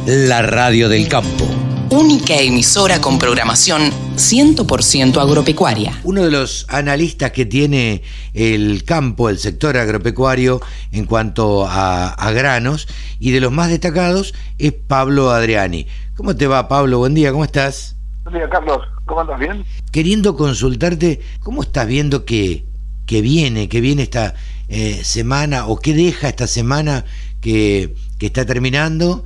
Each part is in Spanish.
La radio del campo. Única emisora con programación 100% agropecuaria. Uno de los analistas que tiene el campo, el sector agropecuario en cuanto a granos, y de los más destacados es Pablo Adriani. ¿Cómo te va, Pablo? Buen día, ¿cómo estás? Buen día, Carlos. ¿Cómo andas? ¿Bien? Queriendo consultarte, ¿cómo estás viendo que viene esta semana, o qué deja esta semana que está terminando,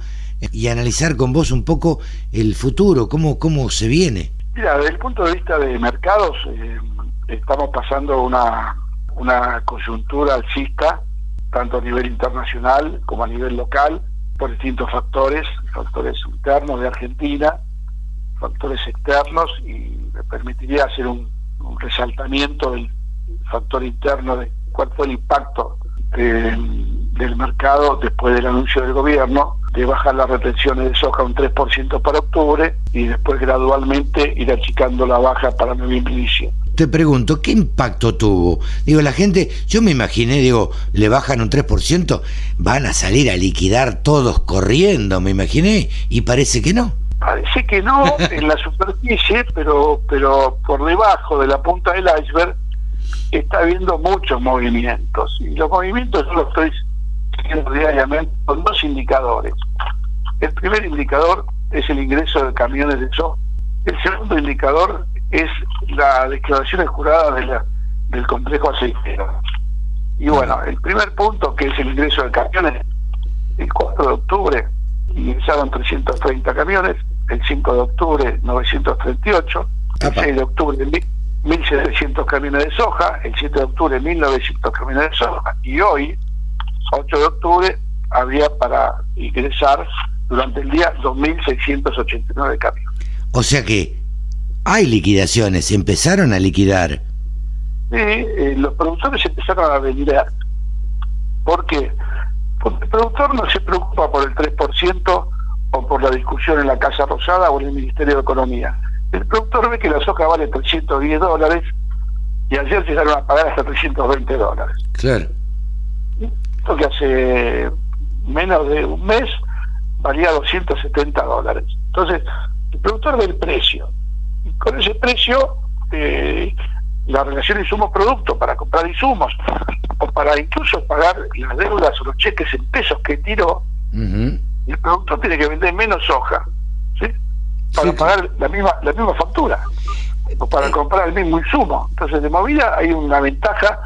y analizar con vos un poco el futuro, cómo se viene? Mira, desde el punto de vista de mercados, estamos pasando una coyuntura alcista, tanto a nivel internacional como a nivel local, por distintos factores internos de Argentina, factores externos, y me permitiría hacer un resaltamiento del factor interno de cuál fue el impacto del mercado después del anuncio del gobierno de bajar las retenciones de soja un 3% para octubre y después gradualmente ir achicando la baja para noviembre y diciembre. Te pregunto, ¿qué impacto tuvo? La gente, yo me imaginé, le bajan un 3%, van a salir a liquidar todos corriendo, me imaginé, y parece que no. Parece que no en la superficie, pero por debajo de la punta del iceberg está habiendo muchos movimientos, y los movimientos yo los estoy siguiendo diariamente con dos indicadores. El primer indicador es el ingreso de camiones de soja. El segundo indicador es las declaraciones juradas del complejo aceitero. Y bueno, el primer punto, que es el ingreso de camiones, el 4 de octubre ingresaron 330 camiones, el 5 de octubre 938, el 6 de octubre 1.700 camiones de soja, el 7 de octubre 1.900 camiones de soja, y hoy, 8 de octubre, había para ingresar durante el día 2.689 camiones. O sea que hay liquidaciones, empezaron a liquidar. Sí, los productores empezaron a vender. ¿Por qué? Porque el productor no se preocupa por el 3% o por la discusión en la Casa Rosada o en el Ministerio de Economía. El productor ve que la soja vale $310 y ayer llegaron a pagar hasta $320. Claro. Esto que hace menos de un mes valía $270. Entonces, el productor ve el precio. Y con ese precio, la relación insumo-producto para comprar insumos, o para incluso pagar las deudas o los cheques en pesos que tiró, el productor tiene que vender menos soja, ¿sí? Para pagar la misma factura, o para comprar el mismo insumo. Entonces, de movida hay una ventaja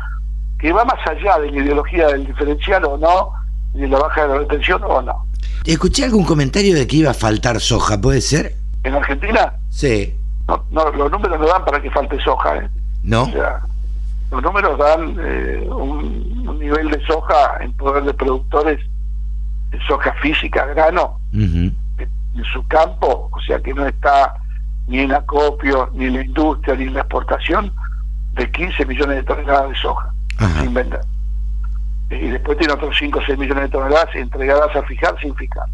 que va más allá de la ideología del diferencial o no, de la baja de la retención o no. Escuché algún comentario de que iba a faltar soja, ¿puede ser? ¿En Argentina? Sí. No, los números no dan para que falte soja, ¿eh? ¿No? O sea, los números dan un nivel de soja en poder de productores de soja física, grano, en su campo, o sea que no está ni en acopio, ni en la industria, ni en la exportación, de 15 millones de toneladas de soja sin vender. Y después tiene otros 5 o 6 millones de toneladas entregadas a fijar sin fijar.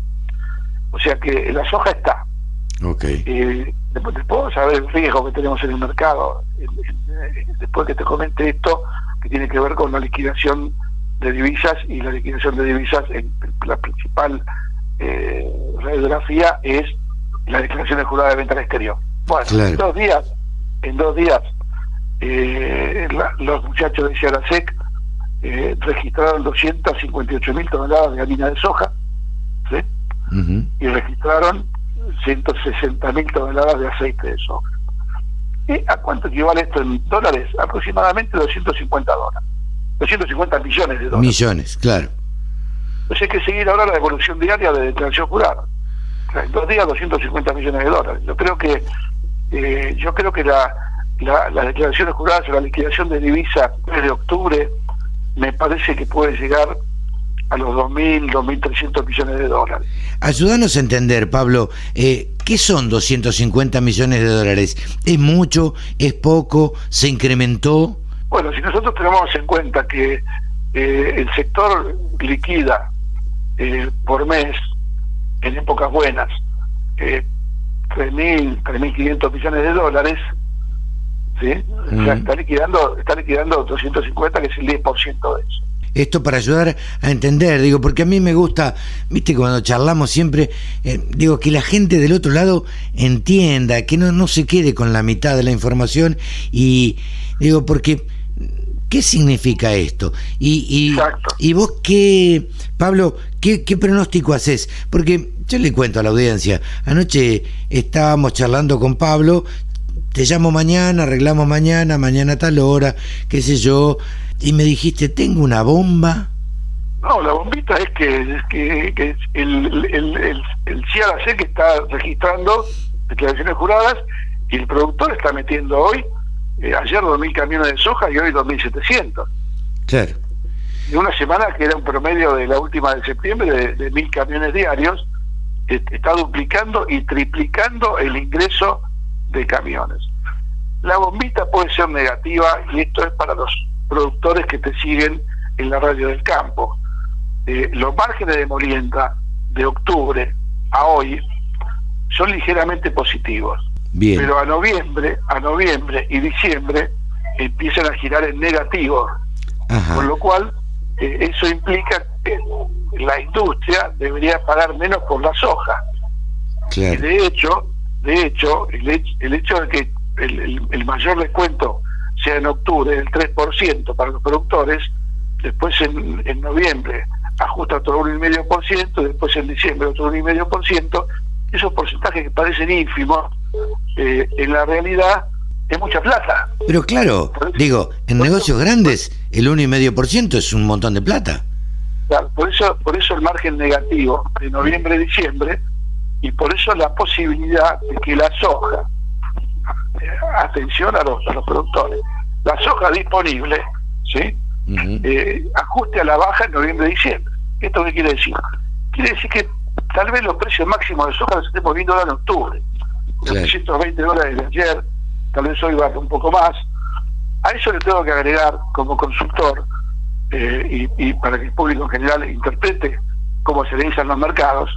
O sea que la soja está. Okay. Después te puedo saber el riesgo que tenemos en el mercado, después que te comente esto, que tiene que ver con la liquidación de divisas, y la liquidación de divisas, la principal radiografía es la declaración de jurada de venta al exterior. Bueno, claro. en dos días los muchachos de Ciarasec registraron 258.000 toneladas de harina de soja, ¿sí? Y registraron 160.000 toneladas de aceite de soja. ¿Y a cuánto equivale esto en dólares? Aproximadamente $250. 250 millones de dólares. Millones, claro. Entonces hay que seguir ahora la evolución diaria de declaración jurada. O sea, en 2 días $250 millones de dólares. Yo creo que las declaraciones juradas o la liquidación de divisas desde octubre me parece que puede llegar a los 2.300 millones de dólares. Ayúdanos a entender, Pablo, ¿qué son 250 millones de dólares? ¿Es mucho? ¿Es poco? ¿Se incrementó? Bueno, si nosotros tenemos en cuenta que el sector liquida por mes, en épocas buenas, 3.500 millones de dólares, ¿sí? O sea, está liquidando 250, que es el 10% de eso. esto para ayudar a entender, digo, porque a mí me gusta, viste, cuando charlamos siempre, digo, que la gente del otro lado entienda, que no se quede con la mitad de la información, y digo, porque ¿qué significa esto? Y vos, Pablo, ¿qué pronóstico haces? Porque yo le cuento a la audiencia, anoche estábamos charlando con Pablo, te llamo mañana, arreglamos mañana a tal hora, qué sé yo, y me dijiste, tengo una bomba. No, la bombita es que el CIARAC que está registrando declaraciones juradas, y el productor está metiendo hoy, ayer 2.000 camiones de soja y hoy 2.700. Claro. En una semana que era un promedio de la última de septiembre de 1.000 camiones diarios, está duplicando y triplicando el ingreso de camiones. La bombita puede ser negativa, y esto es para los productores que te siguen en la radio del campo. Los márgenes de molienda de octubre a hoy son ligeramente positivos. Bien. Pero a noviembre y diciembre empiezan a girar en negativo. Ajá. Con lo cual eso implica que la industria debería pagar menos por la soja. Claro. Y de hecho el hecho de que el mayor descuento sea en octubre del 3% para los productores, después en noviembre ajusta otro 1,5%, después en diciembre otro 1,5%, esos porcentajes que parecen ínfimos, en la realidad es mucha plata. Pero claro, digo, en negocios grandes el 1,5% es un montón de plata. Claro, por eso el margen negativo de noviembre-diciembre, y por eso la posibilidad de que la soja, atención a los productores, la soja disponible, ¿sí? Ajuste a la baja en noviembre-diciembre. ¿Esto qué quiere decir? Quiere decir que tal vez los precios máximos de soja los estemos viendo ahora en octubre. Los $320 de ayer, tal vez hoy baje un poco más. A eso le tengo que agregar como consultor, y para que el público en general interprete cómo se realizan los mercados,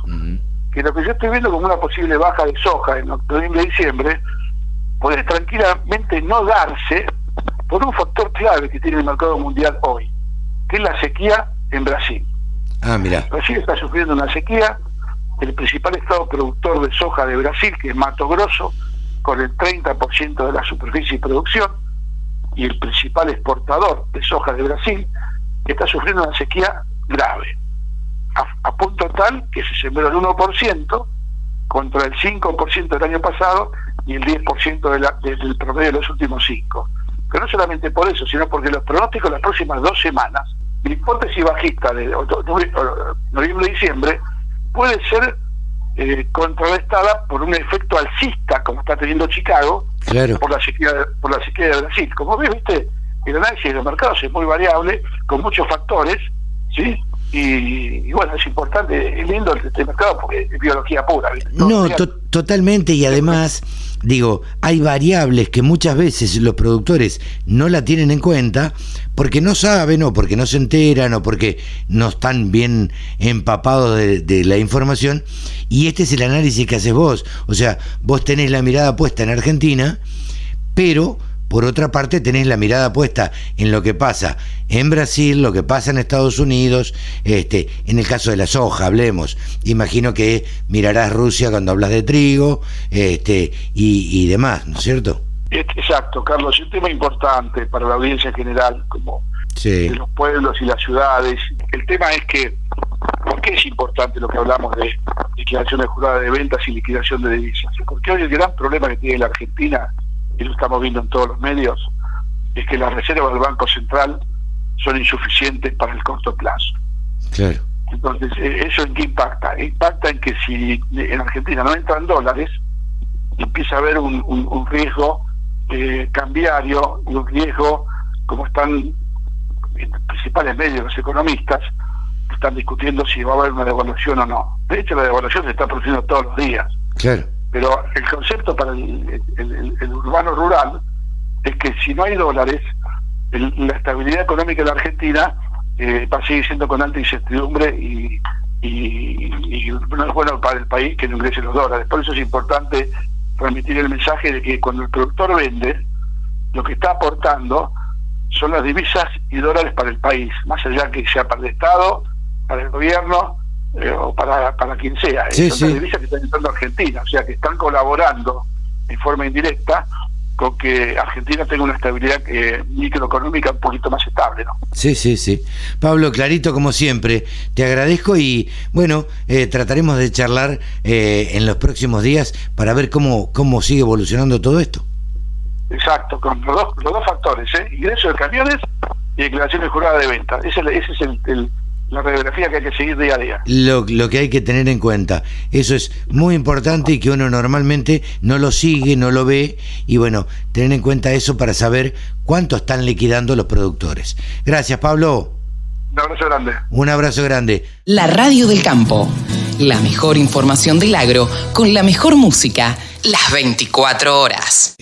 que lo que yo estoy viendo como una posible baja de soja en noviembre y diciembre puede tranquilamente no darse por un factor clave que tiene el mercado mundial hoy, que es la sequía en Brasil. Mira. Brasil está sufriendo una sequía. El principal estado productor de soja de Brasil, que es Mato Grosso, con el 30% de la superficie de producción, y el principal exportador de soja de Brasil, está sufriendo una sequía grave, a punto tal que se sembró el 1% contra el 5% del año pasado y el 10% del promedio de los últimos 5. Pero no solamente por eso, sino porque los pronósticos de las próximas 2 semanas, la hipótesis bajista de noviembre-diciembre, puede ser contrarrestada por un efecto alcista, como está teniendo Chicago, claro, por la sequía de Brasil. Como ves, viste, el análisis de los mercados es muy variable, con muchos factores, ¿sí? Y bueno, es importante, es lindo este mercado porque es biología pura, ¿viste? No, totalmente, y además, digo, hay variables que muchas veces los productores no la tienen en cuenta porque no saben, o porque no se enteran, o porque no están bien empapados de la información, y este es el análisis que haces vos. O sea, vos tenés la mirada puesta en Argentina, pero por otra parte tenés la mirada puesta en lo que pasa en Brasil, lo que pasa en Estados Unidos, en el caso de la soja, hablemos. Imagino que mirarás Rusia cuando hablas de trigo, y demás, ¿no es cierto? Exacto, Carlos, es un tema importante para la audiencia en general, como sí, de los pueblos y las ciudades. El tema es que, ¿por qué es importante lo que hablamos de liquidaciones juradas de ventas y liquidación de divisas? Porque hoy el gran problema que tiene la Argentina, y lo estamos viendo en todos los medios, es que las reservas del Banco Central son insuficientes para el corto plazo. Claro. Entonces, ¿eso en qué impacta? Impacta en que si en Argentina no entran dólares, empieza a haber un riesgo cambiario, y un riesgo, como están en los principales medios los economistas, que están discutiendo si va a haber una devaluación o no. De hecho, la devaluación se está produciendo todos los días. Claro. Pero el concepto para el urbano rural es que si no hay dólares, la estabilidad económica de la Argentina va a seguir siendo con alta incertidumbre, y no es bueno para el país que no ingresen los dólares. Por eso es importante transmitir el mensaje de que cuando el productor vende, lo que está aportando son las divisas y dólares para el país, más allá que sea para el Estado, para el gobierno o para quien sea. Sí, son sí. las divisas que están entrando a Argentina, o sea que están colaborando en forma indirecta con que Argentina tenga una estabilidad microeconómica un poquito más estable, ¿no? Sí, sí, sí. Pablo, clarito como siempre, te agradezco y bueno, trataremos de charlar en los próximos días para ver cómo sigue evolucionando todo esto. Exacto, con los dos factores, ingreso de camiones y declaraciones juradas de venta. Esa es la radiografía que hay que seguir día a día. Lo que hay que tener en cuenta, eso es muy importante y que uno normalmente no lo sigue, no lo ve, y bueno, tener en cuenta eso para saber cuánto están liquidando los productores. Gracias, Pablo. Un abrazo grande. Un abrazo grande. La Radio del Campo. La mejor información del agro con la mejor música las 24 horas.